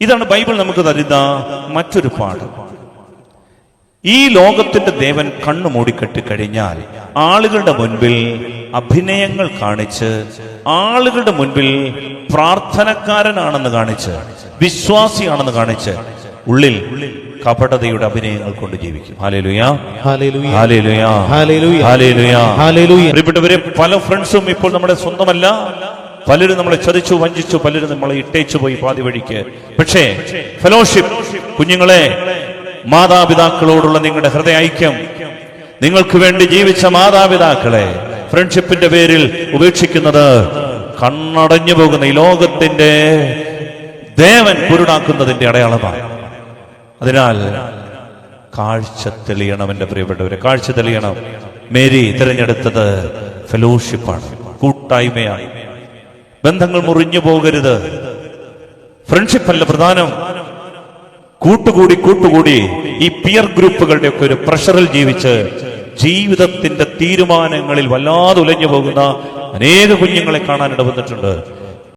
ഇതാണ് ബൈബിൾ നമുക്ക് തരുന്ന മറ്റൊരു പാഠം. ഈ ലോകത്തിന്റെ ദേവൻ കണ്ണു മൂടിക്കെട്ടി കഴിഞ്ഞാൽ ആളുകളുടെ മുൻപിൽ അഭിനയങ്ങൾ കാണിച്ച്, ആളുകളുടെ മുൻപിൽ പ്രാർത്ഥനക്കാരനാണെന്ന് കാണിച്ച്, വിശ്വാസിയാണെന്ന് കാണിച്ച്, ഉള്ളിൽ കപടതയുടെ അഭിനയങ്ങൾ കൊണ്ട് ജീവിക്കും. Hallelujah, hallelujah, hallelujah, hallelujah, hallelujah, hallelujah. പ്രിയപ്പെട്ടവരെ, പല ഫ്രണ്ട്സും ഇപ്പോൾ നമ്മുടെ സ്വന്തമല്ല. പലരും നമ്മളെ ചതിച്ചു, വഞ്ചിച്ചു, പലരും നമ്മളെ ഇട്ടേച്ചു പോയി പാതി വഴിക്ക്. പക്ഷേ ഫെലോഷിപ്പ്, കുഞ്ഞുങ്ങളെ, മാതാപിതാക്കളോടുള്ള നിങ്ങളുടെ ഹൃദയ ഐക്യം, നിങ്ങൾക്ക് വേണ്ടി ജീവിച്ച മാതാപിതാക്കളെ ഫ്രണ്ട്ഷിപ്പിന്റെ പേരിൽ ഉപേക്ഷിക്കുന്നത് കണ്ണടഞ്ഞു പോകുന്ന ഈ ലോകത്തിന്റെ ദേവൻ കുരുടാക്കുന്നതിന്റെ അടയാളമാണ്. അതിനാൽ കാഴ്ച തെളിയണം എന്റെ പ്രിയപ്പെട്ടവരെ, കാഴ്ച തെളിയണം. മേരി തിരഞ്ഞെടുത്തത് ഫെലോഷിപ്പാണ്, കൂട്ടായ്മയാണ്. ബന്ധങ്ങൾ മുറിഞ്ഞു പോകരുത്. ഫ്രണ്ട്ഷിപ്പ് അല്ല പ്രധാനം. കൂട്ടുകൂടി ഈ പിയർ ഗ്രൂപ്പുകളുടെ ഒക്കെ ഒരു പ്രഷറിൽ ജീവിച്ച് ജീവിതത്തിന്റെ തീരുമാനങ്ങളിൽ വല്ലാതെ ഉലഞ്ഞു പോകുന്ന അനേക കുഞ്ഞുങ്ങളെ കാണാനിട വന്നിട്ടുണ്ട്.